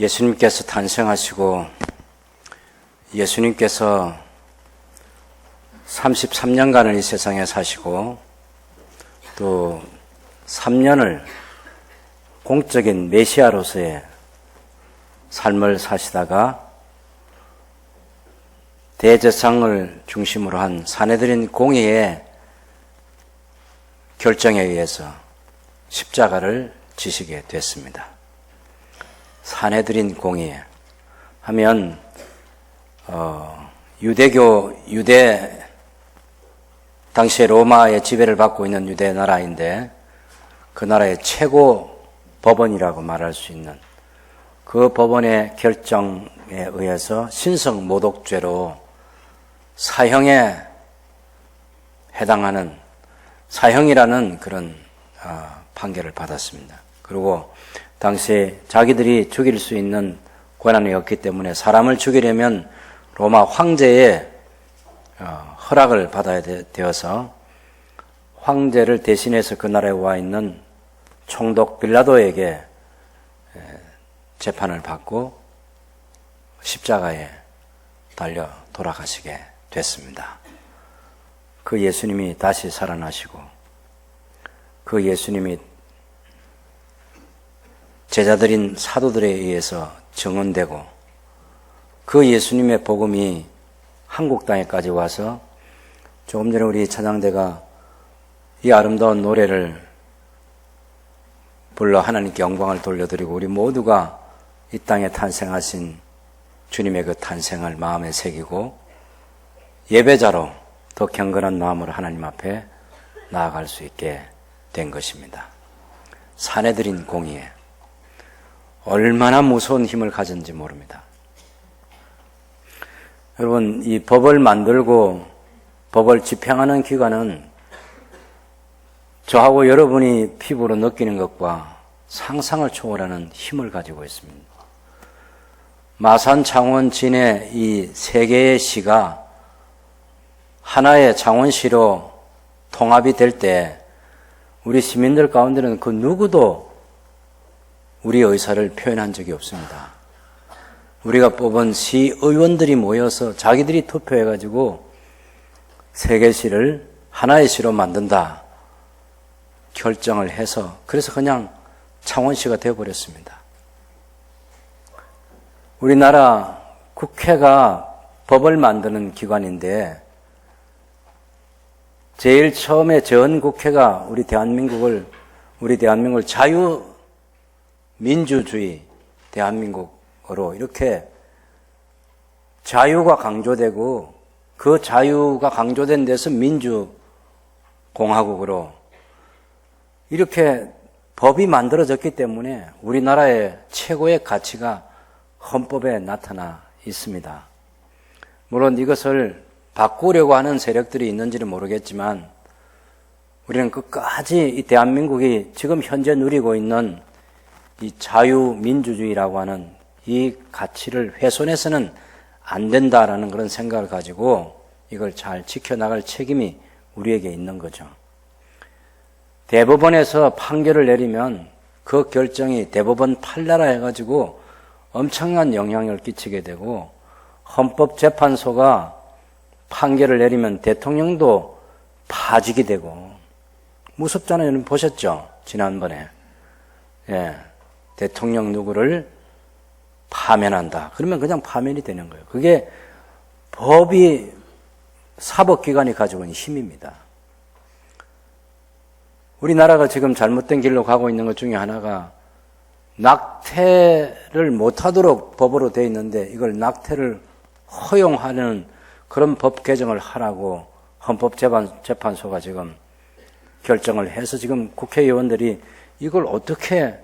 예수님께서 탄생하시고 예수님께서 33년간을 이 세상에 사시고 또 3년을 공적인 메시아로서의 삶을 사시다가 대제사장을 중심으로 한 산헤드린 공의의 결정에 의해서 십자가를 지시게 됐습니다. 산헤드린 공의 하면 유대 당시에 로마의 지배를 받고 있는 유대 나라인데 그 나라의 최고 법원이라고 말할 수 있는 그 법원의 결정에 의해서 신성 모독죄로 사형에 해당하는 사형이라는 그런 판결을 받았습니다. 그리고 당시에 자기들이 죽일 수 있는 권한이 없기 때문에 사람을 죽이려면 로마 황제의 허락을 받아야 되어서 황제를 대신해서 그 나라에 와 있는 총독 빌라도에게 재판을 받고 십자가에 달려 돌아가시게 됐습니다. 그 예수님이 다시 살아나시고 그 예수님이 제자들인 사도들에 의해서 증언되고 그 예수님의 복음이 한국 땅에까지 와서 조금 전에 우리 찬양대가 이 아름다운 노래를 불러 하나님께 영광을 돌려드리고 우리 모두가 이 땅에 탄생하신 주님의 그 탄생을 마음에 새기고 예배자로 더 경건한 마음으로 하나님 앞에 나아갈 수 있게 된 것입니다. 산헤드린 공의에 얼마나 무서운 힘을 가졌는지 모릅니다. 여러분, 이 법을 만들고 법을 집행하는 기관은 저하고 여러분이 피부로 느끼는 것과 상상을 초월하는 힘을 가지고 있습니다. 마산, 창원, 진해 이 세 개의 시가 하나의 창원시로 통합이 될 때 우리 시민들 가운데는 그 누구도 우리 의사를 표현한 적이 없습니다. 우리가 뽑은 시의원들이 모여서 자기들이 투표해가지고 세 개 시를 하나의 시로 만든다 결정을 해서 그래서 그냥 창원시가 되어버렸습니다. 우리나라 국회가 법을 만드는 기관인데 제일 처음에 전 국회가 우리 대한민국을 자유민주주의 대한민국으로 이렇게 자유가 강조되고 그 자유가 강조된 데서 민주공화국으로 이렇게 법이 만들어졌기 때문에 우리나라의 최고의 가치가 헌법에 나타나 있습니다. 물론 이것을 바꾸려고 하는 세력들이 있는지는 모르겠지만 우리는 끝까지 이 대한민국이 지금 현재 누리고 있는 이 자유민주주의라고 하는 이 가치를 훼손해서는 안 된다라는 그런 생각을 가지고 이걸 잘 지켜나갈 책임이 우리에게 있는 거죠. 대법원에서 판결을 내리면 그 결정이 대법원 판례라 해가지고 엄청난 영향을 끼치게 되고 헌법재판소가 판결을 내리면 대통령도 파직이 되고 무섭잖아요. 여러분 보셨죠? 지난번에. 예, 대통령 누구를 파면한다. 그러면 그냥 파면이 되는 거예요. 그게 법이 사법기관이 가지고 있는 힘입니다. 우리나라가 지금 잘못된 길로 가고 있는 것 중에 하나가 낙태를 못하도록 법으로 되어 있는데 이걸 낙태를 허용하는 그런 법 개정을 하라고 헌법재판소가 지금 결정을 해서 지금 국회의원들이 이걸 어떻게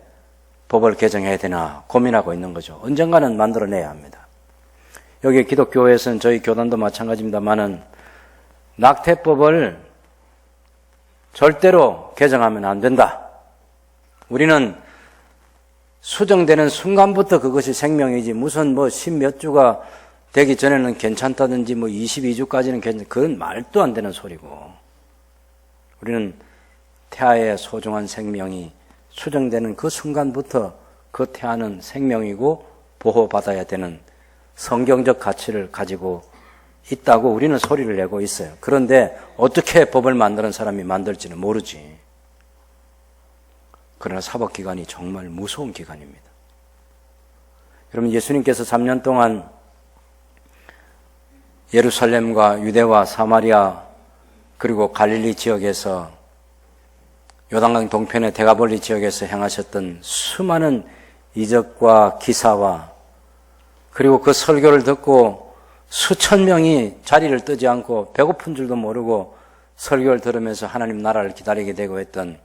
법을 개정해야 되나 고민하고 있는 거죠. 언젠가는 만들어내야 합니다. 여기 기독교에서는 저희 교단도 마찬가지입니다만은 낙태법을 절대로 개정하면 안 된다. 우리는 수정되는 순간부터 그것이 생명이지 무슨 십몇 주가 되기 전에는 괜찮다든지 22주까지는 괜찮다. 그건 말도 안 되는 소리고. 우리는 태아의 소중한 생명이 수정되는 그 순간부터 그 태아는 생명이고 보호받아야 되는 성경적 가치를 가지고 있다고 우리는 소리를 내고 있어요. 그런데 어떻게 법을 만드는 사람이 만들지는 모르지. 그러나 사법기관이 정말 무서운 기관입니다. 여러분, 예수님께서 3년 동안 예루살렘과 유대와 사마리아 그리고 갈릴리 지역에서 요단강 동편의 데가볼리 지역에서 행하셨던 수많은 이적과 기사와 그리고 그 설교를 듣고 수천 명이 자리를 뜨지 않고 배고픈 줄도 모르고 설교를 들으면서 하나님 나라를 기다리게 되고 했던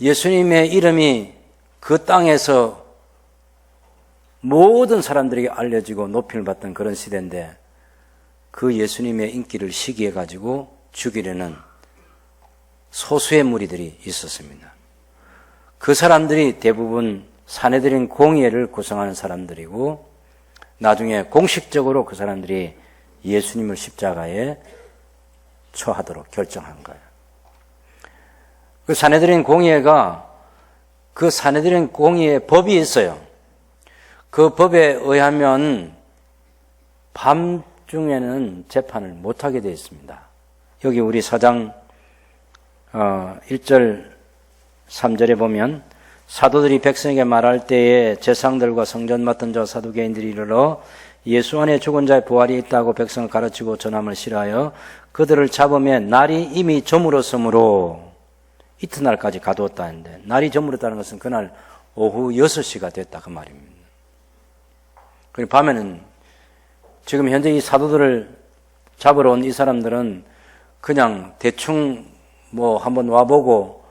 예수님의 이름이 그 땅에서 모든 사람들에게 알려지고 높임을 받던 그런 시대인데 그 예수님의 인기를 시기해 가지고 죽이려는 소수의 무리들이 있었습니다. 그 사람들이 대부분 사내들인 공의회를 구성하는 사람들이고 나중에 공식적으로 그 사람들이 예수님을 십자가에 처하도록 결정한 거예요. 그 사내들인 공의회가 그 사내들인 공의회 법이 있어요. 그 법에 의하면 밤중에는 재판을 못하게 되어 있습니다. 여기 우리 4장 1절 3절에 보면 사도들이 백성에게 말할 때에 제상들과 성전 맡은 자 사두개인들이 이르러 예수 안에 죽은 자의 부활이 있다고 백성을 가르치고 전함을 싫어하여 그들을 잡으면 날이 이미 저물었으므로 이튿날까지 가두었다는데 날이 저물었다는 것은 그날 오후 6시가 됐다 그 말입니다. 그리고 밤에는 지금 현재 이 사도들을 잡으러 온 이 사람들은 그냥 대충 뭐 한번 와보고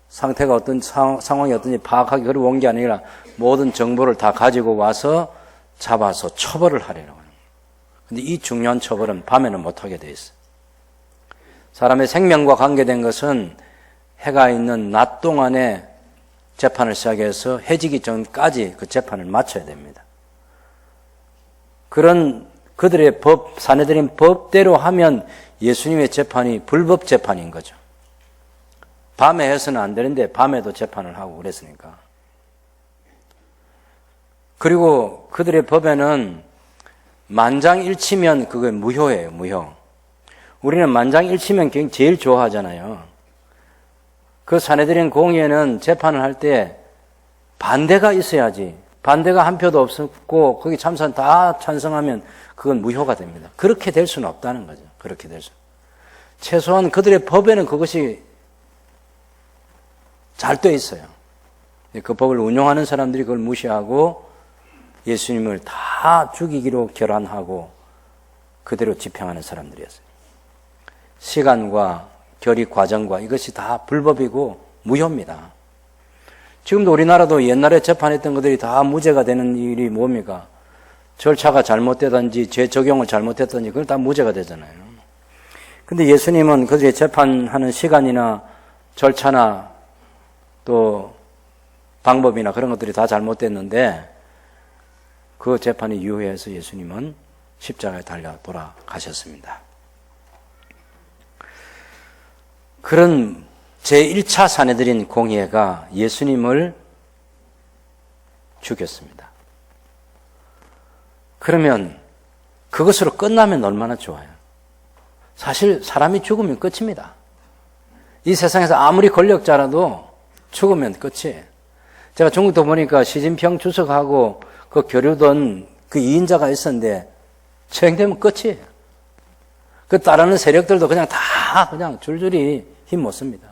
상태가 어떤 상황이 어떤지 파악하기 그리고 온 게 아니라 모든 정보를 다 가지고 와서 잡아서 처벌을 하려고 하는 거예요. 그런데 이 중요한 처벌은 밤에는 못하게 돼 있어요. 사람의 생명과 관계된 것은 해가 있는 낮 동안에 재판을 시작해서 해지기 전까지 그 재판을 마쳐야 됩니다. 그런 그들의 법, 사내들인 법대로 하면 예수님의 재판이 불법 재판인 거죠. 밤에 해서는 안 되는데 밤에도 재판을 하고 그랬으니까. 그리고 그들의 법에는 만장일치면 그게 무효예요, 무효. 우리는 만장일치면 제일 좋아하잖아요. 그 사내들인 공의회는 재판을 할 때 반대가 있어야지. 반대가 한 표도 없었고 거기 참선 다 찬성하면 그건 무효가 됩니다. 그렇게 될 수는 없다는 거죠. 그렇게 될 수. 최소한 그들의 법에는 그것이 잘 돼 있어요. 그 법을 운용하는 사람들이 그걸 무시하고 예수님을 다 죽이기로 결안하고 그대로 집행하는 사람들이었어요. 시간과 결의 과정과 이것이 다 불법이고 무효입니다. 지금도 우리나라도 옛날에 재판했던 것들이 다 무죄가 되는 일이 뭡니까? 절차가 잘못되든지 죄 적용을 잘못했든지 그걸 다 무죄가 되잖아요. 근데 예수님은 그들이 재판하는 시간이나 절차나 또 방법이나 그런 것들이 다 잘못됐는데 그 재판이 유효해서 예수님은 십자가에 달려 돌아가셨습니다. 그런 제1차 사내들인 공의회가 예수님을 죽였습니다. 그러면 그것으로 끝나면 얼마나 좋아요. 사실 사람이 죽으면 끝입니다. 이 세상에서 아무리 권력자라도 죽으면 끝이에요. 제가 중국도 보니까 시진핑 주석하고 그 교류던 그 2인자가 있었는데 처형되면 끝이에요. 그 따르는 세력들도 그냥 다 그냥 줄줄이 힘 못 씁니다.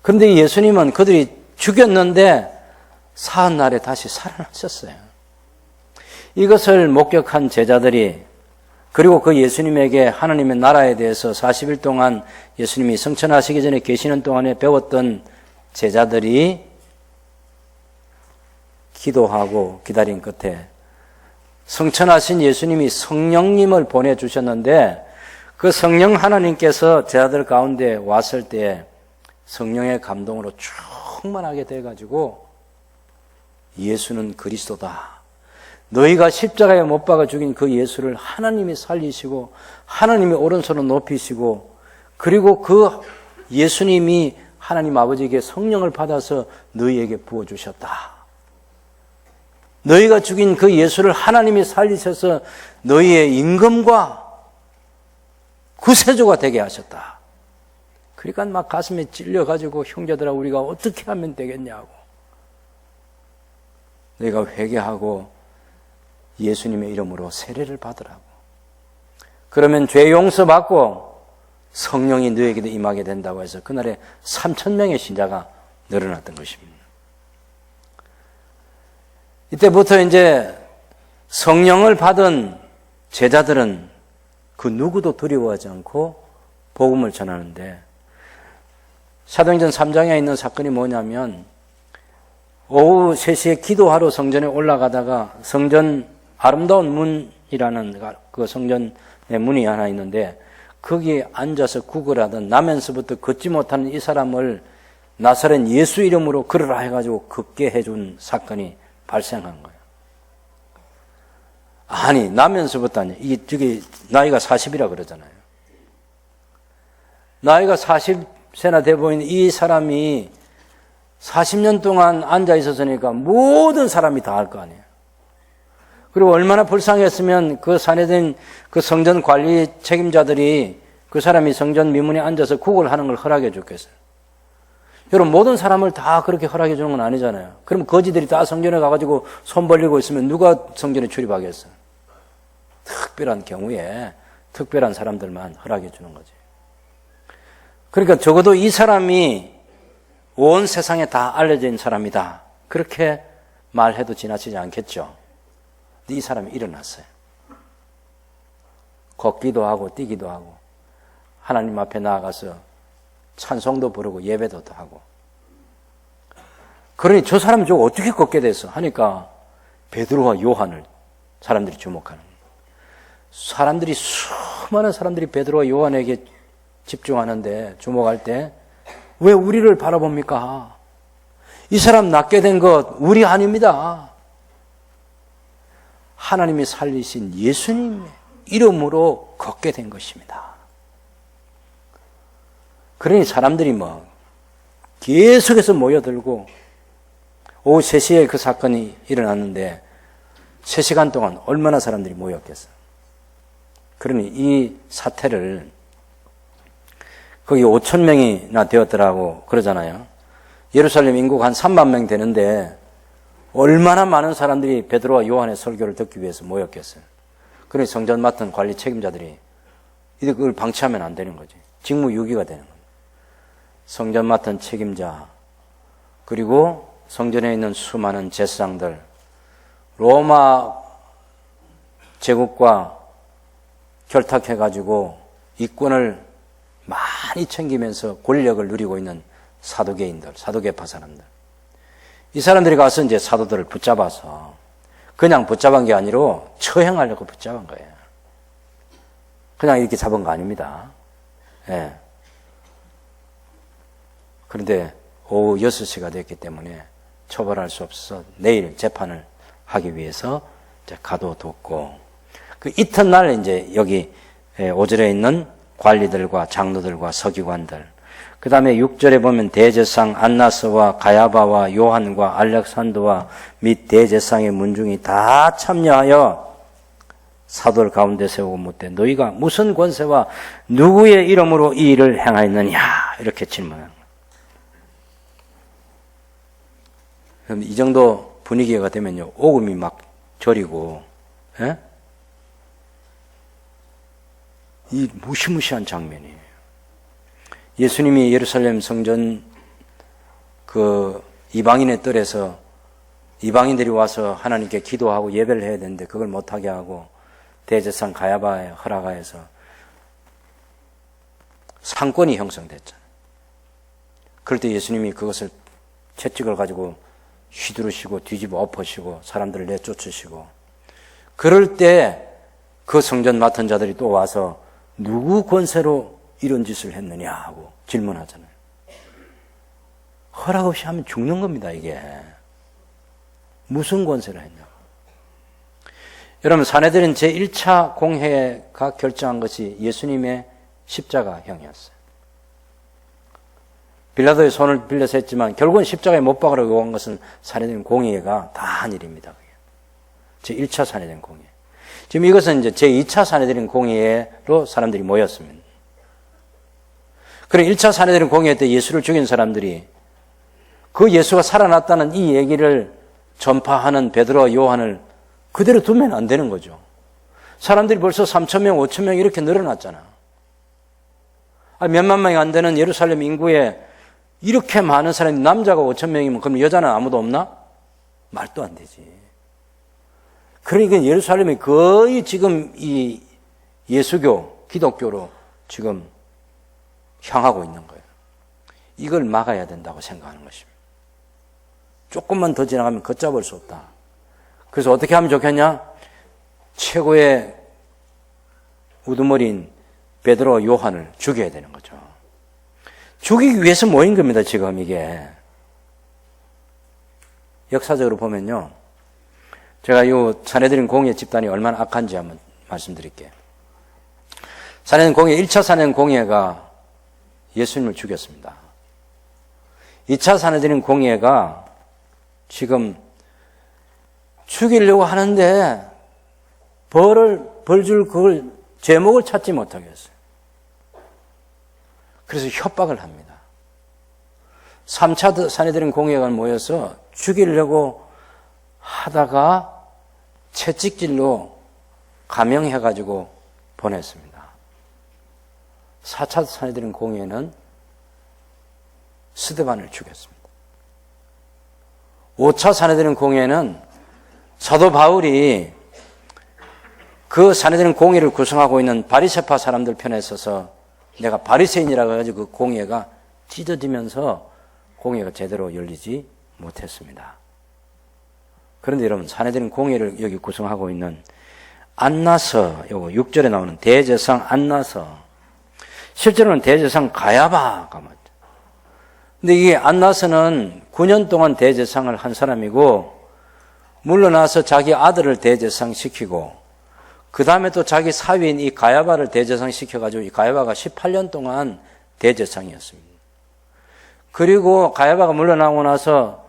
그런데 예수님은 그들이 죽였는데 사흘 날에 다시 살아나셨어요. 이것을 목격한 제자들이 그리고 그 예수님에게 하나님의 나라에 대해서 40일 동안 예수님이 성천하시기 전에 계시는 동안에 배웠던 제자들이 기도하고 기다린 끝에 성천하신 예수님이 성령님을 보내주셨는데 그 성령 하나님께서 제자들 가운데 왔을 때 성령의 감동으로 충만하게 돼가지고 예수는 그리스도다. 너희가 십자가에 못 박아 죽인 그 예수를 하나님이 살리시고 하나님이 오른손으로 높이시고 그리고 그 예수님이 하나님 아버지에게 성령을 받아서 너희에게 부어주셨다. 너희가 죽인 그 예수를 하나님이 살리셔서 너희의 임금과 구세주가 되게 하셨다. 그러니까 막 가슴에 찔려가지고 형제들아 우리가 어떻게 하면 되겠냐고. 너희가 회개하고 예수님의 이름으로 세례를 받으라고. 그러면 죄 용서받고 성령이 너에게도 임하게 된다고 해서 그날에 3,000명의 신자가 늘어났던 것입니다. 이때부터 이제 성령을 받은 제자들은 그 누구도 두려워하지 않고 복음을 전하는데, 사도행전 3장에 있는 사건이 뭐냐면 오후 3시에 기도하러 성전에 올라가다가 성전 아름다운 문이라는 그 성전의 문이 하나 있는데 거기에 앉아서 구걸하던 나면서부터 걷지 못하는 이 사람을 나사렛 예수 이름으로 걸으라 해가지고 걷게 해준 사건이 발생한 거예요. 아니, 나면서부터 아니, 저기 나이가 40이라 그러잖아요. 나이가 40세나 돼 보이는 이 사람이 40년 동안 앉아 있었으니까 모든 사람이 다 알 거 아니에요. 그리고 얼마나 불쌍했으면 그 산해된 그 성전 관리 책임자들이 그 사람이 성전 미문에 앉아서 구걸하는 걸 허락해 줬겠어요. 여러분, 모든 사람을 다 그렇게 허락해 주는 건 아니잖아요. 그럼 거지들이 다 성전에 가가지고 손 벌리고 있으면 누가 성전에 출입하겠어요? 특별한 경우에 특별한 사람들만 허락해 주는 거지. 그러니까 적어도 이 사람이 온 세상에 다 알려져 있는 사람이다, 그렇게 말해도 지나치지 않겠죠. 이 사람이 일어났어요. 걷기도 하고 뛰기도 하고 하나님 앞에 나아가서 찬송도 부르고 예배도 하고. 그러니 저 사람은 저거 어떻게 걷게 됐어 하니까 베드로와 요한을 사람들이 주목하는 거예요. 사람들이, 수많은 사람들이 베드로와 요한에게 집중하는데, 주목할 때 왜 우리를 바라봅니까? 이 사람 낫게 된 것 우리 아닙니다. 하나님이 살리신 예수님의 이름으로 걷게 된 것입니다. 그러니 사람들이 뭐 계속해서 모여들고, 오후 3시에 그 사건이 일어났는데 3시간 동안 얼마나 사람들이 모였겠어요. 그러니 이 사태를, 거기 5,000명이나 되었더라고 그러잖아요. 예루살렘 인구가 한 3만 명 되는데 얼마나 많은 사람들이 베드로와 요한의 설교를 듣기 위해서 모였겠어요. 그러니 성전 맡은 관리 책임자들이 이걸 방치하면 안 되는 거지. 직무유기가 되는 거예요. 성전 맡은 책임자, 그리고 성전에 있는 수많은 제사장들, 로마 제국과 결탁해가지고 이권을 많이 챙기면서 권력을 누리고 있는 사두개인들, 사두개파 사람들. 이 사람들이 가서 이제 사도들을 붙잡아서, 그냥 붙잡은 게 아니라 처형하려고 붙잡은 거예요. 그냥 이렇게 잡은 거 아닙니다. 예. 그런데 오후 6시가 됐기 때문에 처벌할 수 없어서 내일 재판을 하기 위해서 이제 가둬뒀고, 그 이튿날 이제 여기 5절에 있는 관리들과 장로들과 서기관들, 그 다음에 6절에 보면 대제상 안나스와 가야바와 요한과 알렉산더와 및 대제상의 문중이 다 참여하여 사도를 가운데 세우고 묻되 너희가 무슨 권세와 누구의 이름으로 이 일을 행하였느냐, 이렇게 질문합니다. 그럼 이 정도 분위기가 되면요, 오금이 막 저리고, 예? 이 무시무시한 장면이에요. 예수님이 예루살렘 성전 그 이방인의 뜰에서 이방인들이 와서 하나님께 기도하고 예배를 해야 되는데 그걸 못하게 하고 대제사장 가야바에 허락하여서 상권이 형성됐잖아요. 그럴 때 예수님이 그것을 채찍을 가지고 휘두르시고 뒤집어 엎으시고 사람들을 내쫓으시고, 그럴 때 그 성전 맡은 자들이 또 와서 누구 권세로 이런 짓을 했느냐 하고 질문하잖아요. 허락 없이 하면 죽는 겁니다, 이게. 무슨 권세로 했냐고. 여러분, 사내들은 제1차 공회가 결정한 것이 예수님의 십자가형이었어요. 빌라도의 손을 빌려서 했지만 결국은 십자가에 못 박으라고 요구한 것은 사내들은 공회가 다 한 일입니다. 제1차 산해드린 공예. 지금 이것은 이제 제2차 산해드린 공예로 사람들이 모였습니다. 그럼 1차 산해드린 공예 때 예수를 죽인 사람들이 그 예수가 살아났다는 이 얘기를 전파하는 베드로와 요한을 그대로 두면 안 되는 거죠. 사람들이 벌써 3,000명, 5,000명 이렇게 늘어났잖아. 몇만 명이 안 되는 예루살렘 인구에 이렇게 많은 사람이, 남자가 5,000명이면 그럼 여자는 아무도 없나? 말도 안 되지. 그러니까 예루살렘이 거의 지금 이 예수교, 기독교로 지금 향하고 있는 거예요. 이걸 막아야 된다고 생각하는 것입니다. 조금만 더 지나가면 걷잡을 수 없다. 그래서 어떻게 하면 좋겠냐? 최고의 우두머리인 베드로와 요한을 죽여야 되는 거죠. 죽이기 위해서 모인 겁니다, 지금 이게. 역사적으로 보면요. 제가 이 산헤드린 공예 집단이 얼마나 악한지 한번 말씀드릴게요. 산헤드린 공예, 1차 산헤드린 공예가 예수님을 죽였습니다. 2차 산헤드린 공예가 지금 죽이려고 하는데 벌 줄 그걸 제목을 찾지 못하겠어요. 그래서 협박을 합니다. 3차 산헤드린 공예가 모여서 죽이려고 하다가 채찍질로 감형해가지고 보냈습니다. 4차 산헤드린 공예는 스데반을 죽였습니다. 5차 산헤드린 공예는 사도 바울이 그 산헤드린 공예를 구성하고 있는 바리새파 사람들 편에 서서 내가 바리새인이라고 해가지고 그 공예가 찢어지면서 공예가 제대로 열리지 못했습니다. 그런데 여러분, 산헤드린 공예를 여기 구성하고 있는 안나서, 요거 6절에 나오는 대제사장 안나서, 실제로는 대제사장 가야바가 맞죠. 근데 이게 안나서는 9년 동안 대제사장을 한 사람이고, 물러나서 자기 아들을 대제사장 시키고, 그 다음에 또 자기 사위인 이 가야바를 대제사장 시켜가지고 이 가야바가 18년 동안 대제사장이었습니다. 그리고 가야바가 물러나고 나서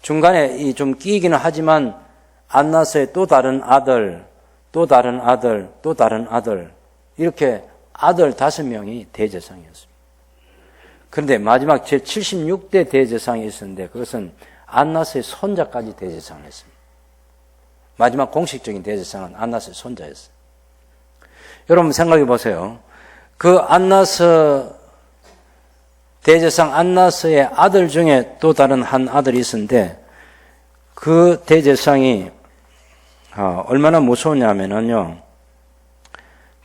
중간에 좀 끼이기는 하지만 안나서의 또 다른 아들, 또 다른 아들, 또 다른 아들, 이렇게 아들 5명이 대제사장이었습니다. 그런데 마지막 제76대 대제사장이 있었는데 그것은 안나서의 손자까지 대제사장을 했습니다. 마지막 공식적인 대제사장은 안나서의 손자였어요. 여러분 생각해 보세요. 그 안나서 대제사장 안나서의 아들 중에 또 다른 한 아들이 있었는데 그 대제사장이 얼마나 무서웠냐면요.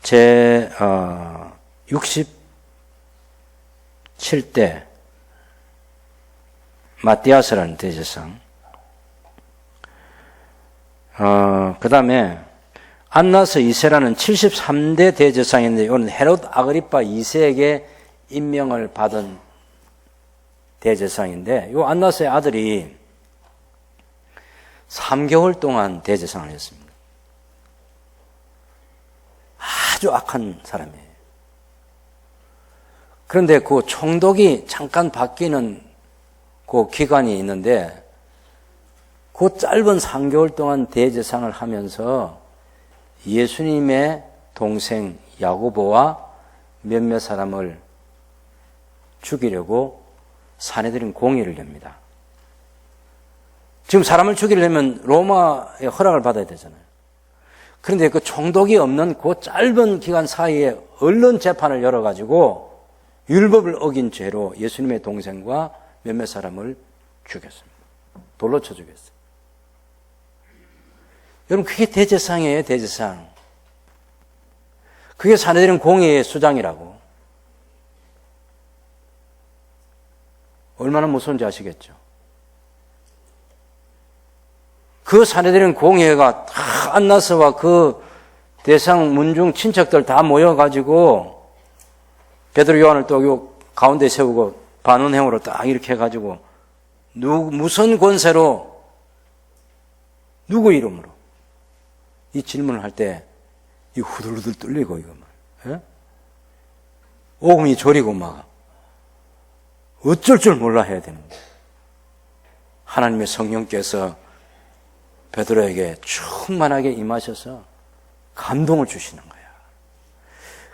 제 67대 마띠아스라는 대제사장, 그 다음에 안나서 2세라는 73대 대제사장인데 이건 헤롯 아그리파 2세에게 임명을 받은 대제사장인데 이 안나서의 아들이 3개월 동안 대제사장을 했습니다. 아주 악한 사람이에요. 그런데 그 총독이 잠깐 바뀌는 그 기간이 있는데 그 짧은 3개월 동안 대제사장을 하면서 예수님의 동생 야고보와 몇몇 사람을 죽이려고 산헤드린 공예를 엽니다. 지금 사람을 죽이려면 로마의 허락을 받아야 되잖아요. 그런데 그 총독이 없는 그 짧은 기간 사이에 언론 재판을 열어가지고 율법을 어긴 죄로 예수님의 동생과 몇몇 사람을 죽였습니다. 돌로 쳐 죽였어요. 여러분 그게 대제사장이에요. 대제사장. 그게 산헤드린 공예의 수장이라고. 얼마나 무서운지 아시겠죠? 그 산헤드린 공예가 다 안나서와 그 대상 문중 친척들 다 모여가지고 베드로 요한을 또 요 가운데 세우고 반원행으로 딱 이렇게 해가지고 무슨 권세로 누구 이름으로 이 질문을 할 때 이 후들후들 뚫리고 이거 말, 오금이 저리고 막 어쩔 줄 몰라 해야 되는 거예요. 하나님의 성령께서 베드로에게 충만하게 임하셔서 감동을 주시는 거예요.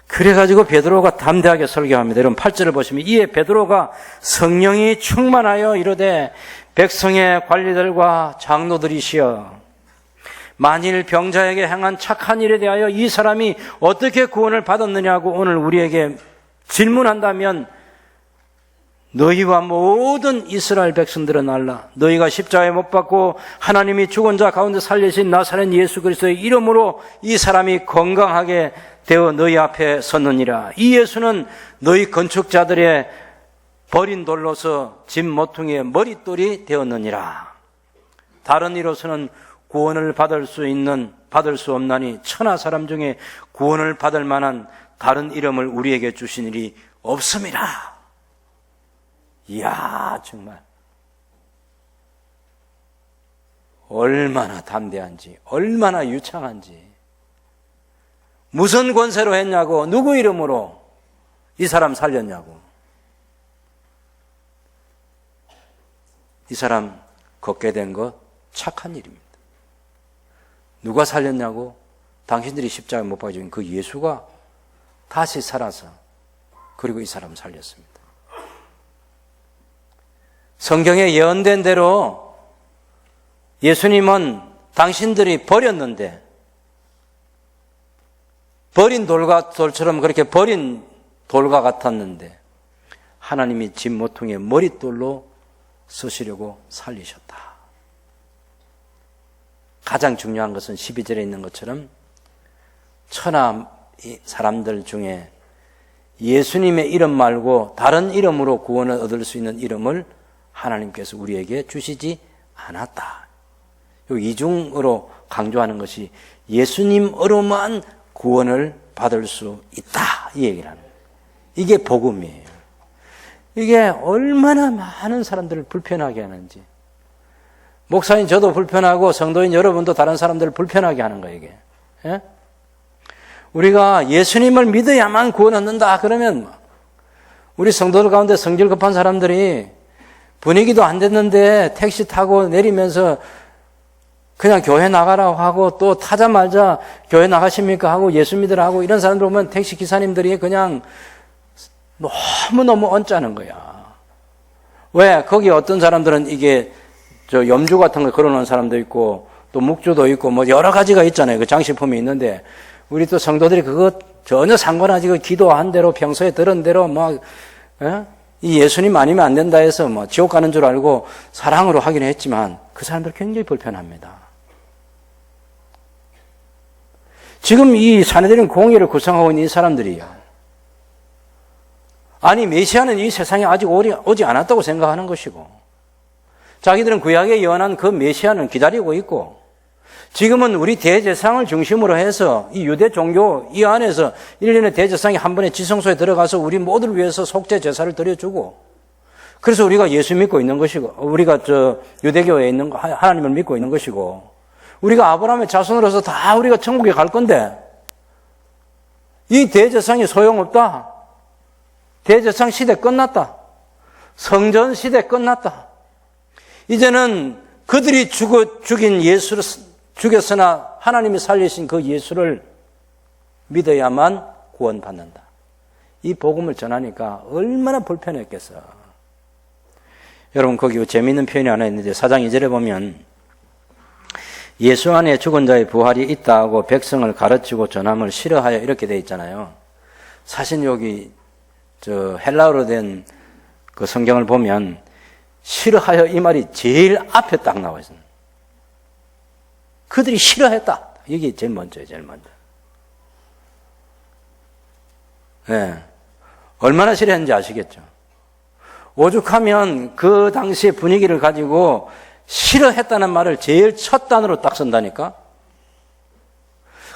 그래가지고 베드로가 담대하게 설교합니다. 여러분 8절을 보시면 이에 베드로가 성령이 충만하여 이르되 백성의 관리들과 장로들이시여 만일 병자에게 행한 착한 일에 대하여 이 사람이 어떻게 구원을 받았느냐고 오늘 우리에게 질문한다면 너희와 모든 이스라엘 백성들은 알라. 너희가 십자가에 못 박고 하나님이 죽은 자 가운데 살리신 나사렛 예수 그리스도의 이름으로 이 사람이 건강하게 되어 너희 앞에 섰느니라. 이 예수는 너희 건축자들의 버린 돌로서 집 모퉁이의 머릿돌이 되었느니라. 다른 이로서는 구원을 받을 수 없나니 천하 사람 중에 구원을 받을 만한 다른 이름을 우리에게 주신 일이 없음이라. 이야, 정말 얼마나 담대한지, 얼마나 유창한지. 무슨 권세로 했냐고, 누구 이름으로 이 사람 살렸냐고. 이 사람 걷게 된 것 착한 일입니다. 누가 살렸냐고? 당신들이 십자가에 못 박아준 그 예수가 다시 살아서 그리고 이 사람 살렸습니다. 성경에 예언된 대로 예수님은 당신들이 버렸는데 버린 돌처럼 그렇게 버린 돌과 같았는데 하나님이 집 모퉁이에 머릿돌로 쓰시려고 살리셨다. 가장 중요한 것은 12절에 있는 것처럼 천하 사람들 중에 예수님의 이름 말고 다른 이름으로 구원을 얻을 수 있는 이름을 하나님께서 우리에게 주시지 않았다. 이중으로 강조하는 것이 예수님으로만 구원을 받을 수 있다, 이 얘기를 하는 거예요. 이게 복음이에요. 이게 얼마나 많은 사람들을 불편하게 하는지. 목사님 저도 불편하고 성도인 여러분도 다른 사람들을 불편하게 하는 거예요, 이게. 예? 우리가 예수님을 믿어야만 구원 얻는다 그러면 우리 성도들 가운데 성질 급한 사람들이 분위기도 안 됐는데 택시 타고 내리면서 그냥 교회 나가라고 하고 또 타자마자 교회 나가십니까 하고 예수 믿으라 하고 이런 사람들 보면 택시 기사님들이 그냥 너무너무 언짢은 거야. 왜? 거기 어떤 사람들은 이게 염주 같은 거 걸어놓은 사람도 있고 또 묵주도 있고 뭐 여러 가지가 있잖아요. 그 장식품이 있는데 우리 또 성도들이 그거 전혀 상관하지 그 기도한 대로 평소에 들은 대로 막 이 예수님 아니면 안 된다 해서 뭐 지옥 가는 줄 알고 사랑으로 하긴 했지만 그 사람들 굉장히 불편합니다. 지금 이 사내들인 공의를 구성하고 있는 이 사람들이요. 아니 메시아는 이 세상에 아직 오지 않았다고 생각하는 것이고 자기들은 구약에 예언한 그 메시아는 기다리고 있고 지금은 우리 대제사장을 중심으로 해서 이 유대 종교 이 안에서 1년에 대제사장이 한 번에 지성소에 들어가서 우리 모두를 위해서 속죄 제사를 드려주고 그래서 우리가 예수 믿고 있는 것이고 우리가 유대교에 있는 하나님을 믿고 있는 것이고 우리가 아브라함의 자손으로서 다 우리가 천국에 갈 건데 이 대제사장이 소용없다. 대제사장 시대 끝났다. 성전 시대 끝났다. 이제는 그들이 죽인 예수를 죽였으나 하나님이 살리신 그 예수를 믿어야만 구원받는다. 이 복음을 전하니까 얼마나 불편했겠어. 여러분 거기 재미있는 표현이 하나 있는데 4장 2절에 보면 예수 안에 죽은 자의 부활이 있다고 백성을 가르치고 전함을 싫어하여 이렇게 돼 있잖아요. 사실 여기 헬라어로 된 그 성경을 보면 싫어하여 이 말이 제일 앞에 딱 나와 있습니다. 그들이 싫어했다. 이게 제일 먼저예요, 제일 먼저. 네. 얼마나 싫어했는지 아시겠죠? 오죽하면 그 당시의 분위기를 가지고 싫어했다는 말을 제일 첫 단어로 딱 쓴다니까?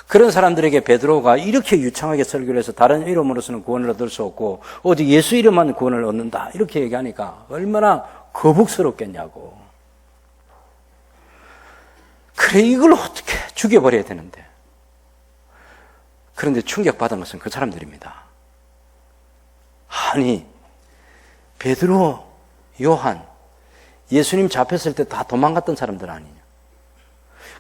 그런 사람들에게 베드로가 이렇게 유창하게 설교를 해서 다른 이름으로서는 구원을 얻을 수 없고 오직 예수 이름만 구원을 얻는다. 이렇게 얘기하니까 얼마나 거북스럽겠냐고. 그래 이걸 어떻게 죽여버려야 되는데. 그런데 충격받은 것은 그 사람들입니다. 아니 베드로, 요한 예수님 잡혔을 때 다 도망갔던 사람들 아니냐.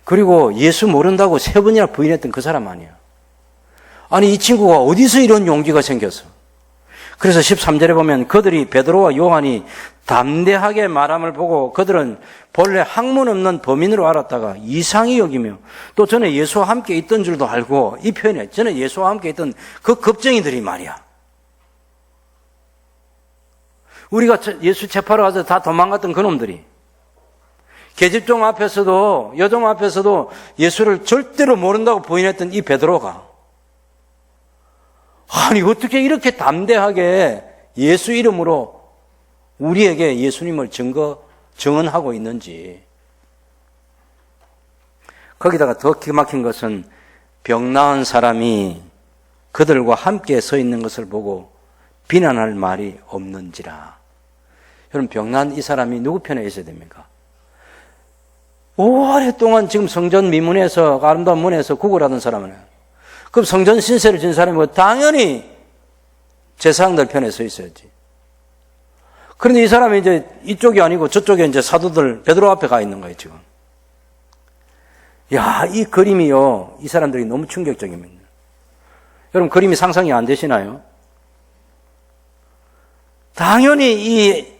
그리고 예수 모른다고 3번이나 부인했던 그 사람 아니야. 아니, 이 친구가 어디서 이런 용기가 생겼어? 그래서 13절에 보면 그들이 베드로와 요한이 담대하게 말함을 보고 그들은 본래 학문 없는 범인으로 알았다가 이상히 여기며 또 전에 예수와 함께 있던 줄도 알고, 이 표현에 전에 예수와 함께 있던 그 겁쟁이들이 말이야. 우리가 예수 체포하러 가서 다 도망갔던 그놈들이, 계집종 앞에서도 여종 앞에서도 예수를 절대로 모른다고 부인했던 이 베드로가, 아니 어떻게 이렇게 담대하게 예수 이름으로 우리에게 예수님을 증언하고 있는지. 거기다가 더 기가 막힌 것은 병 나은 사람이 그들과 함께 서 있는 것을 보고 비난할 말이 없는지라. 여러분, 병 나은 이 사람이 누구 편에 있어야 됩니까? 오랫동안 지금 성전 미문에서, 아름다운 문에서 구걸하던 사람은, 그럼 성전 신세를 진 사람이 당연히 제사장들 편에 서 있어야지. 그런데 이 사람이 이제 이쪽이 아니고 저쪽에 이제 사도들 베드로 앞에 가 있는 거예요, 지금. 야, 이 그림이요, 이 사람들이 너무 충격적입니다. 여러분, 그림이 상상이 안 되시나요? 당연히 이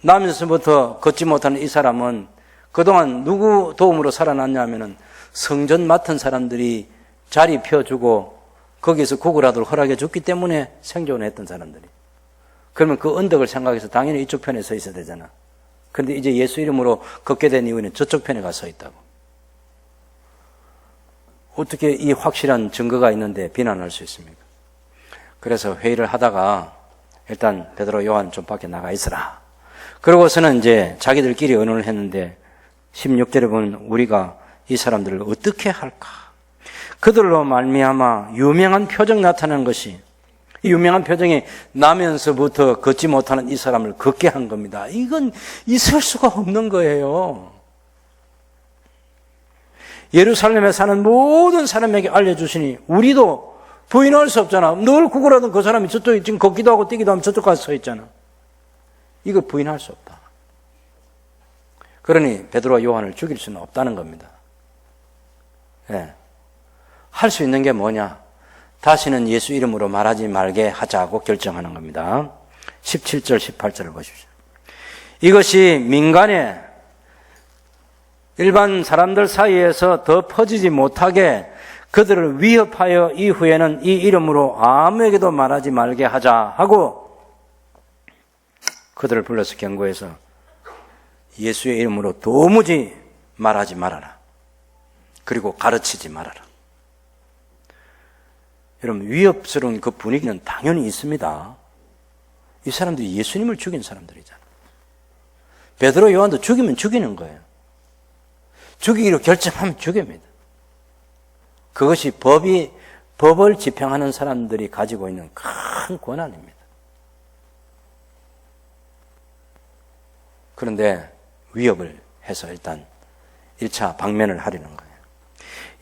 나면서부터 걷지 못하는 이 사람은 그동안 누구 도움으로 살아났냐 하면은 성전 맡은 사람들이 자리 펴주고 거기서 구걸하도록 허락해 줬기 때문에 생존했던 사람들이. 그러면 그 언덕을 생각해서 당연히 이쪽 편에 서 있어야 되잖아. 그런데 이제 예수 이름으로 걷게 된 이후에는 저쪽 편에 가 서 있다고. 어떻게 이 확실한 증거가 있는데 비난할 수 있습니까? 그래서 회의를 하다가 일단 베드로, 요한 좀 밖에 나가 있으라. 그러고서는 이제 자기들끼리 의논을 했는데 16절에 보면 우리가 이 사람들을 어떻게 할까? 그들로 말미암아 유명한 표적 나타나는 것이, 이 유명한 표정이 나면서부터 걷지 못하는 이 사람을 걷게 한 겁니다. 이건 있을 수가 없는 거예요. 예루살렘에 사는 모든 사람에게 알려주시니 우리도 부인할 수 없잖아. 늘 구걸하던 그 사람이 저쪽에 지금 걷기도 하고 뛰기도 하면 저쪽 가서 서 있잖아. 이거 부인할 수 없다. 그러니 베드로와 요한을 죽일 수는 없다는 겁니다. 예. 할 수 있는 게 뭐냐? 다시는 예수 이름으로 말하지 말게 하자고 결정하는 겁니다. 17절, 18절을 보십시오. 이것이 민간에 일반 사람들 사이에서 더 퍼지지 못하게 그들을 위협하여 이후에는 이 이름으로 아무에게도 말하지 말게 하자 하고 그들을 불러서 경고해서 예수의 이름으로 도무지 말하지 말아라. 그리고 가르치지 말아라. 여러분, 위협스러운 그 분위기는 당연히 있습니다. 이 사람들이 예수님을 죽인 사람들이잖아요. 베드로, 요한도 죽이면 죽이는 거예요. 죽이기로 결정하면 죽입니다. 그것이 법을 집행하는 사람들이 가지고 있는 큰 권한입니다. 그런데 위협을 해서 일단 1차 방면을 하려는 거예요.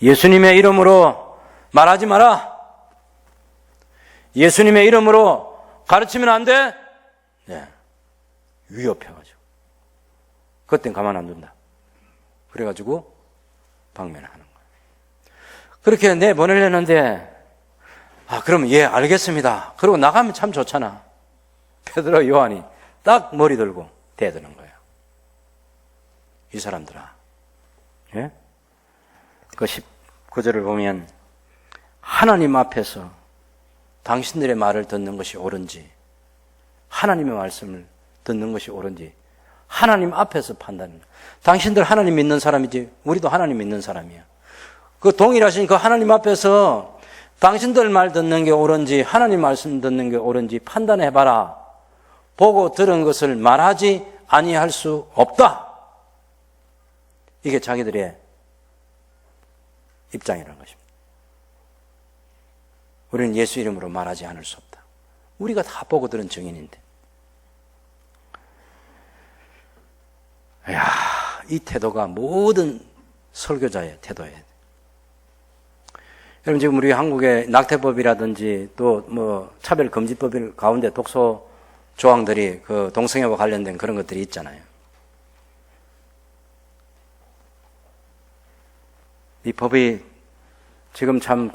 예수님의 이름으로 말하지 마라. 예수님의 이름으로 가르치면 안 돼? 네. 위협해가지고. 그땐 가만 안 둔다. 그래가지고 방면을 하는 거예요. 그렇게 내보내려는데, 그러면 예, 알겠습니다. 그러고 나가면 참 좋잖아. 베드로, 요한이 딱 머리 들고 대드는 거예요. 이 사람들아. 예? 그 19절을 보면 하나님 앞에서 당신들의 말을 듣는 것이 옳은지, 하나님의 말씀을 듣는 것이 옳은지 하나님 앞에서 판단합니다. 당신들 하나님 믿는 사람이지 우리도 하나님 믿는 사람이야. 그 동일하신 그 하나님 앞에서 당신들 말 듣는 게 옳은지 하나님 말씀 듣는 게 옳은지 판단해봐라. 보고 들은 것을 말하지 아니할 수 없다. 이게 자기들의 입장이라는 것입니다. 우리는 예수 이름으로 말하지 않을 수 없다. 우리가 다 보고 들은 증인인데. 이야, 이 태도가 모든 설교자의 태도예요. 여러분, 지금 우리 한국의 낙태법이라든지 또 뭐 차별금지법 가운데 독소 조항들이 그 동성애와 관련된 그런 것들이 있잖아요. 이 법이 지금 참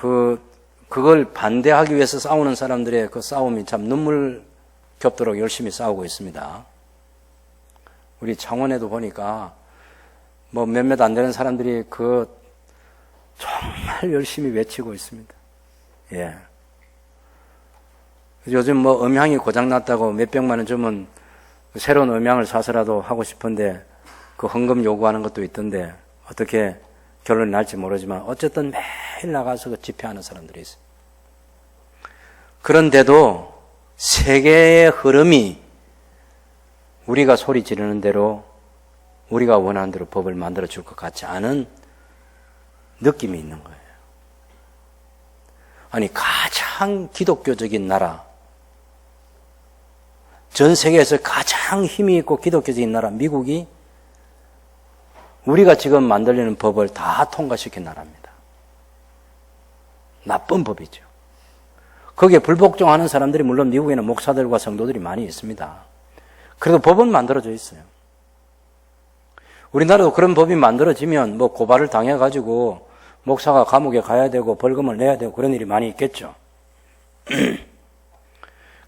그걸 반대하기 위해서 싸우는 사람들의 그 싸움이 참 눈물겹도록 열심히 싸우고 있습니다. 우리 창원에도 보니까 뭐 몇몇 안 되는 사람들이 정말 열심히 외치고 있습니다. 예. 요즘 뭐 음향이 고장났다고 몇백만 원 주면 새로운 음향을 사서라도 하고 싶은데 그 헌금 요구하는 것도 있던데 어떻게 결론이 날지 모르지만 어쨌든 매일 나가서 그 집회하는 사람들이 있어요. 그런데도 세계의 흐름이 우리가 소리 지르는 대로 우리가 원하는 대로 법을 만들어 줄 것 같지 않은 느낌이 있는 거예요. 아니, 가장 기독교적인 나라, 전 세계에서 가장 힘이 있고 기독교적인 나라 미국이 우리가 지금 만들려는 법을 다 통과시킨 나라입니다. 나쁜 법이죠. 거기에 불복종하는 사람들이 물론 미국에는 목사들과 성도들이 많이 있습니다. 그래도 법은 만들어져 있어요. 우리나라도 그런 법이 만들어지면 뭐 고발을 당해가지고 목사가 감옥에 가야 되고 벌금을 내야 되고 그런 일이 많이 있겠죠.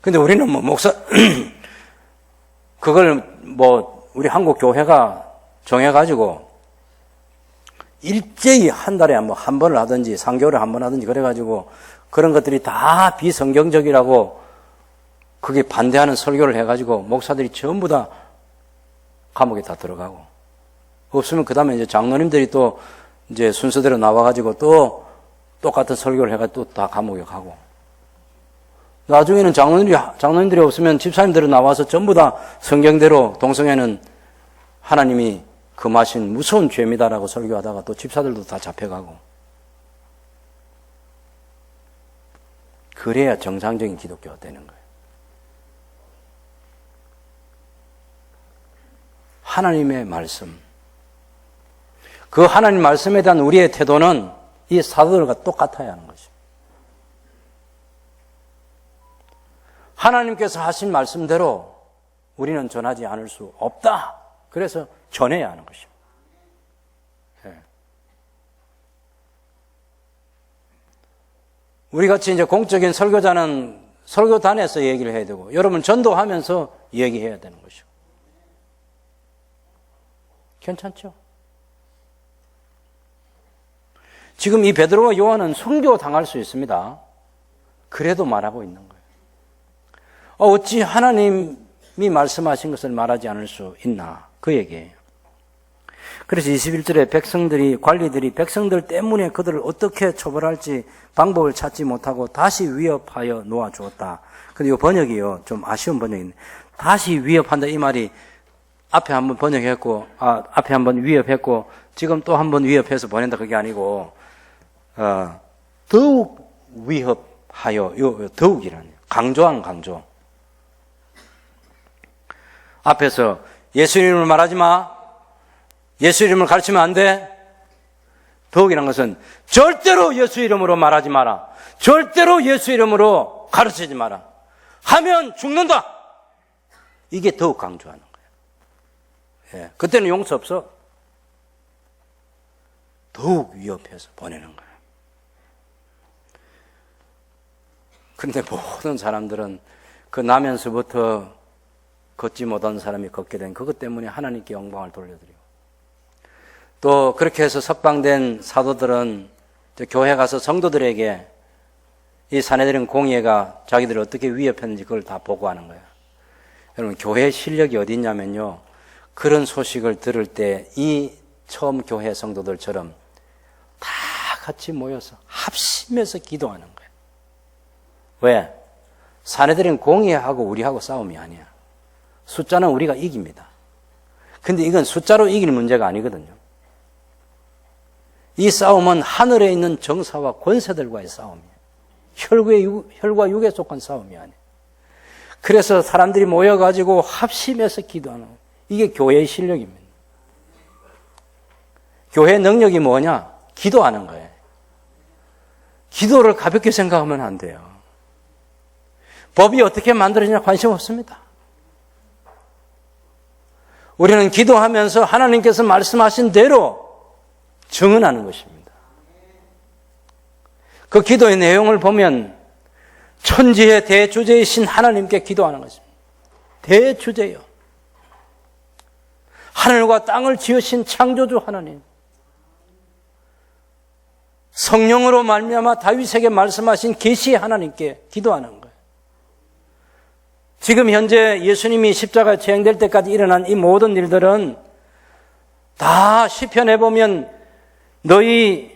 근데 우리는 뭐 그걸 뭐 우리 한국 교회가 정해가지고 일제히 한 달에 한 번을 하든지 3개월에 한 번 하든지 그래가지고 그런 것들이 다 비성경적이라고 그게 반대하는 설교를 해가지고 목사들이 전부 다 감옥에 다 들어가고 없으면 그 다음에 이제 장로님들이 또 이제 순서대로 나와가지고 또 똑같은 설교를 해가지고 또 다 감옥에 가고 나중에는 장로님들이 없으면 집사님들이 나와서 전부 다 성경대로 동성애는 하나님이 금하신 무서운 죄입니다라고 설교하다가 또 집사들도 다 잡혀가고 그래야 정상적인 기독교가 되는 거예요. 하나님의 말씀, 그 하나님 말씀에 대한 우리의 태도는 이 사도들과 똑같아야 하는 것입니다. 하나님께서 하신 말씀대로 우리는 전하지 않을 수 없다. 그래서 전해야 하는 것입니다. 네. 우리 같이 이제 공적인 설교자는 설교단에서 얘기를 해야 되고, 여러분 전도하면서 얘기해야 되는 것이고. 괜찮죠? 지금 이 베드로와 요한은 순교 당할 수 있습니다. 그래도 말하고 있는 거예요. 어찌 하나님이 말씀하신 것을 말하지 않을 수 있나? 그 얘기예요. 그래서 21절에 관리들이 백성들 때문에 그들을 어떻게 처벌할지 방법을 찾지 못하고 다시 위협하여 놓아주었다. 근데 이 번역이요, 좀 아쉬운 번역인데, 다시 위협한다 이 말이 앞에 한번 번역했고, 앞에 한번 위협했고, 지금 또 한번 위협해서 보낸다 그게 아니고, 더욱 위협하여, 더욱이라는, 강조. 앞에서 예수 이름을 말하지 마. 예수 이름을 가르치면 안 돼. 더욱이라는 것은 절대로 예수 이름으로 말하지 마라. 절대로 예수 이름으로 가르치지 마라. 하면 죽는다. 이게 더욱 강조하는 거예요. 예, 그때는 용서 없어. 더욱 위협해서 보내는 거예요. 그런데 모든 사람들은 그 나면서부터 걷지 못한 사람이 걷게 된 그것 때문에 하나님께 영광을 돌려드리고 또 그렇게 해서 석방된 사도들은 교회 가서 성도들에게 이 사내들은 공예가 자기들을 어떻게 위협했는지 그걸 다 보고하는 거예요. 여러분 교회의 실력이 어디 있냐면요, 그런 소식을 들을 때 이 처음 교회 성도들처럼 다 같이 모여서 합심해서 기도하는 거예요. 왜? 사내들은 공예하고 우리하고 싸움이 아니야. 숫자는 우리가 이깁니다. 근데 이건 숫자로 이길 문제가 아니거든요. 이 싸움은 하늘에 있는 정사와 권세들과의 싸움이에요. 혈과 육에 속한 싸움이 아니에요. 그래서 사람들이 모여가지고 합심해서 기도하는 거예요. 이게 교회의 실력입니다. 교회의 능력이 뭐냐? 기도하는 거예요. 기도를 가볍게 생각하면 안 돼요. 법이 어떻게 만들어지냐 관심 없습니다. 우리는 기도하면서 하나님께서 말씀하신 대로 증언하는 것입니다. 그 기도의 내용을 보면 천지의 대주제이신 하나님께 기도하는 것입니다. 대주제요. 하늘과 땅을 지으신 창조주 하나님. 성령으로 말미암아 다윗에게 말씀하신 계시 하나님께 기도하는 거예요. 지금 현재 예수님이 십자가에 처형될 때까지 일어난 이 모든 일들은 다 시편에 보면 너희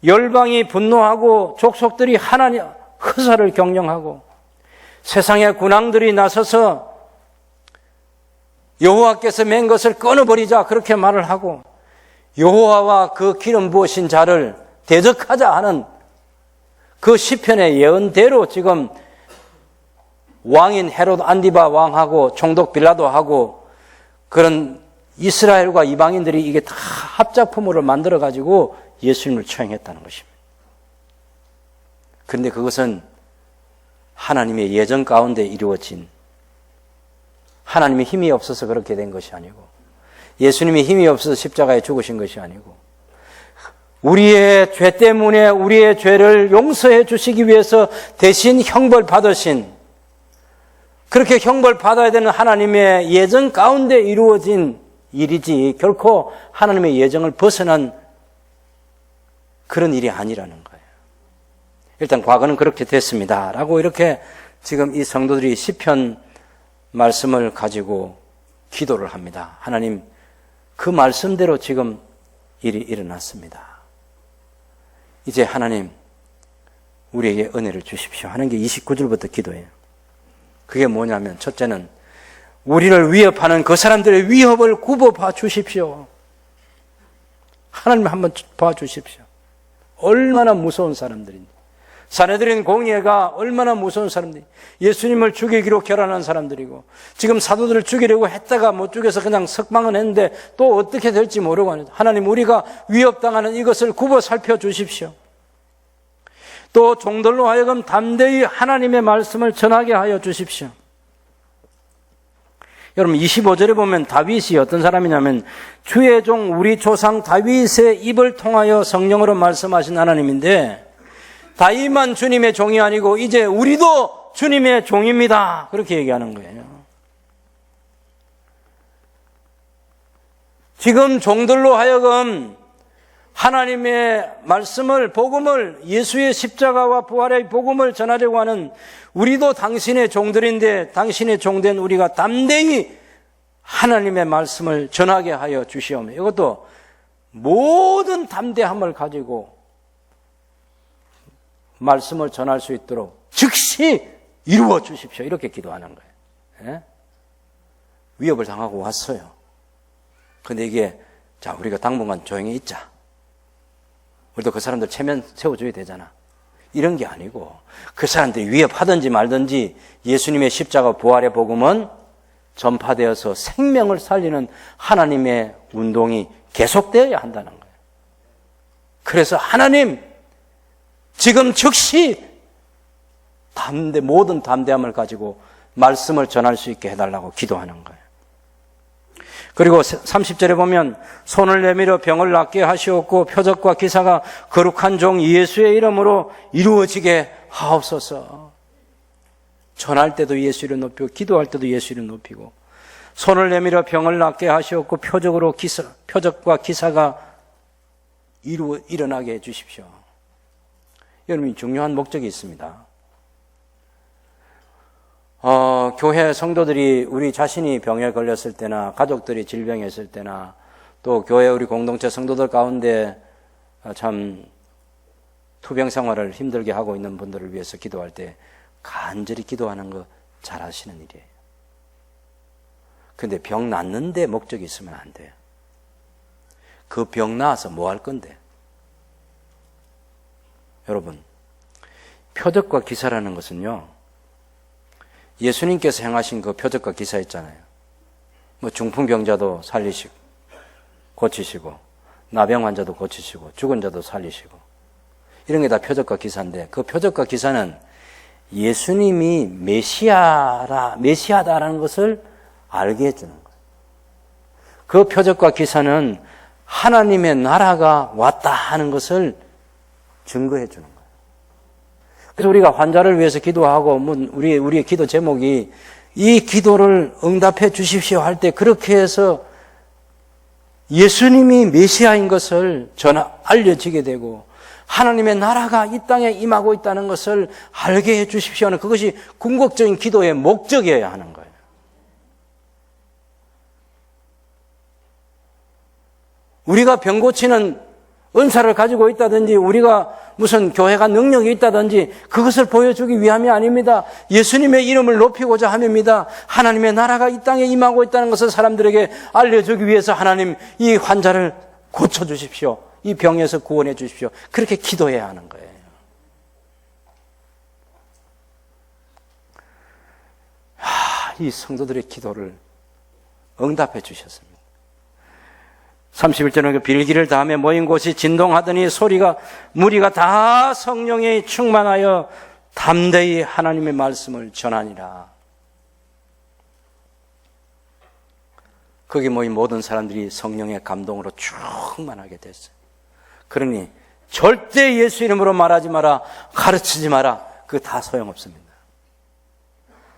열방이 분노하고 족속들이 하나님 허사를 경영하고 세상의 군왕들이 나서서 여호와께서 맨 것을 끊어버리자 그렇게 말을 하고 여호와와 그 기름 부으신 자를 대적하자 하는 그 시편의 예언대로 지금 왕인 헤롯 안디바 왕하고 총독 빌라도하고 그런 이스라엘과 이방인들이 이게 다 합작품으로 만들어가지고 예수님을 처형했다는 것입니다. 그런데 그것은 하나님의 예정 가운데 이루어진, 하나님의 힘이 없어서 그렇게 된 것이 아니고, 예수님이 힘이 없어서 십자가에 죽으신 것이 아니고, 우리의 죄 때문에 우리의 죄를 용서해 주시기 위해서 대신 형벌 받으신, 그렇게 형벌 받아야 되는 하나님의 예정 가운데 이루어진 일이지 결코 하나님의 예정을 벗어난 그런 일이 아니라는 거예요. 일단 과거는 그렇게 됐습니다 라고 이렇게 지금 이 성도들이 시편 말씀을 가지고 기도를 합니다. 하나님, 그 말씀대로 지금 일이 일어났습니다. 이제 하나님 우리에게 은혜를 주십시오 하는 게 29절부터 기도예요. 그게 뭐냐면 첫째는 우리를 위협하는 그 사람들의 위협을 굽어봐 주십시오. 하나님 한번 봐주십시오. 얼마나 무서운 사람들인지. 사내들인 공예가 얼마나 무서운 사람들이, 예수님을 죽이기로 결단한 사람들이고 지금 사도들을 죽이려고 했다가 못 죽여서 그냥 석방은 했는데 또 어떻게 될지 모르고 하는, 하나님 우리가 위협당하는 이것을 굽어 살펴주십시오. 또 종들로 하여금 담대히 하나님의 말씀을 전하게 하여 주십시오. 여러분 25절에 보면 다윗이 어떤 사람이냐면 주의 종 우리 조상 다윗의 입을 통하여 성령으로 말씀하신 하나님인데, 다윗만 주님의 종이 아니고 이제 우리도 주님의 종입니다 그렇게 얘기하는 거예요. 지금 종들로 하여금 하나님의 말씀을, 복음을, 예수의 십자가와 부활의 복음을 전하려고 하는 우리도 당신의 종들인데, 당신의 종된 우리가 담대히 하나님의 말씀을 전하게 하여 주시오며, 이것도 모든 담대함을 가지고 말씀을 전할 수 있도록 즉시 이루어 주십시오 이렇게 기도하는 거예요. 예? 위협을 당하고 왔어요. 그런데 이게 자 우리가 당분간 조용히 있자, 우리도 그 사람들 체면 세워줘야 되잖아, 이런 게 아니고 그 사람들이 위협하든지 말든지 예수님의 십자가 부활의 복음은 전파되어서 생명을 살리는 하나님의 운동이 계속되어야 한다는 거예요. 그래서 하나님 지금 즉시 모든 담대함을 가지고 말씀을 전할 수 있게 해달라고 기도하는 거예요. 그리고 30절에 보면 손을 내밀어 병을 낫게 하시옵고 표적과 기사가 거룩한 종 예수의 이름으로 이루어지게 하옵소서. 전할 때도 예수 이름 높이고 기도할 때도 예수 이름 높이고, 손을 내밀어 병을 낫게 하시옵고 표적과 기사가 일어나게 해 주십시오. 여러분 중요한 목적이 있습니다. 교회 성도들이 우리 자신이 병에 걸렸을 때나 가족들이 질병에 있을 때나 또 교회 우리 공동체 성도들 가운데 참 투병 생활을 힘들게 하고 있는 분들을 위해서 기도할 때 간절히 기도하는 거 잘 하시는 일이에요. 근데 병 낫는데 목적이 있으면 안 돼요. 그 병 나아서 뭐 할 건데? 여러분, 표적과 기사라는 것은요, 예수님께서 행하신 그 표적과 기사 있잖아요. 뭐 중풍병자도 살리시고 고치시고 나병 환자도 고치시고 죽은 자도 살리시고 이런 게 다 표적과 기사인데, 그 표적과 기사는 예수님이 메시아다라는 것을 알게 해주는 거예요. 그 표적과 기사는 하나님의 나라가 왔다 하는 것을 증거해 주는 거예요. 그래서 우리가 환자를 위해서 기도하고, 우리의 기도 제목이 이 기도를 응답해 주십시오 할 때 그렇게 해서 예수님이 메시아인 것을 알려지게 되고 하나님의 나라가 이 땅에 임하고 있다는 것을 알게 해 주십시오 하는 그것이 궁극적인 기도의 목적이어야 하는 거예요. 우리가 병 고치는 은사를 가지고 있다든지 우리가 무슨 교회가 능력이 있다든지 그것을 보여주기 위함이 아닙니다. 예수님의 이름을 높이고자 함입니다. 하나님의 나라가 이 땅에 임하고 있다는 것을 사람들에게 알려주기 위해서 하나님 이 환자를 고쳐주십시오. 이 병에서 구원해 주십시오. 그렇게 기도해야 하는 거예요. 이 성도들의 기도를 응답해 주셨습니다. 31절은 그 빌기를 다음에 모인 곳이 진동하더니 무리가 다 성령에 충만하여 담대히 하나님의 말씀을 전하니라. 거기 모인 모든 사람들이 성령의 감동으로 충만하게 됐어요. 그러니 절대 예수 이름으로 말하지 마라, 가르치지 마라. 그거 다 소용없습니다.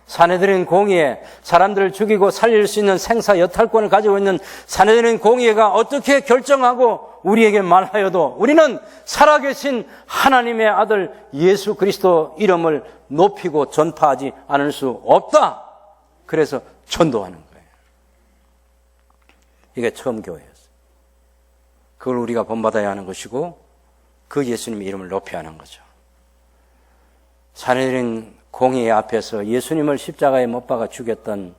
사내들인 공의회, 사람들을 죽이고 살릴 수 있는 생사 여탈권을 가지고 있는 사내들인 공의회가 어떻게 결정하고 우리에게 말하여도 우리는 살아계신 하나님의 아들 예수 그리스도 이름을 높이고 전파하지 않을 수 없다. 그래서 전도하는 거예요. 이게 처음 교회였어요. 그걸 우리가 본받아야 하는 것이고 그 예수님의 이름을 높여야 하는 거죠. 사내들인 공의 앞에서 예수님을 십자가에 못 박아 죽였던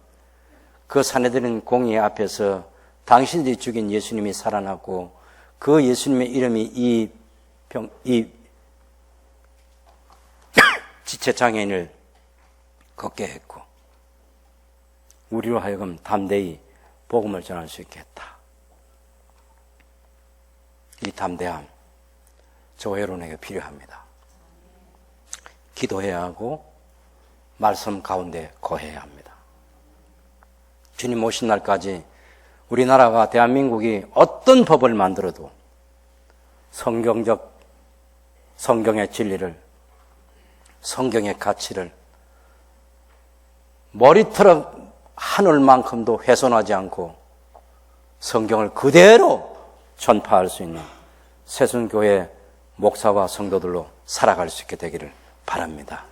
그 사내들인 공의 앞에서 당신들이 죽인 예수님이 살아났고 그 예수님의 이름이 이 지체장애인을 걷게 했고 우리로 하여금 담대히 복음을 전할 수 있게 했다. 이 담대함 저 여러분에게 필요합니다. 기도해야 하고 말씀 가운데 거해야 합니다. 주님 오신 날까지 우리나라가 대한민국이 어떤 법을 만들어도 성경의 진리를, 성경의 가치를 머리털 하늘만큼도 훼손하지 않고 성경을 그대로 전파할 수 있는 새순교회 목사와 성도들로 살아갈 수 있게 되기를 바랍니다.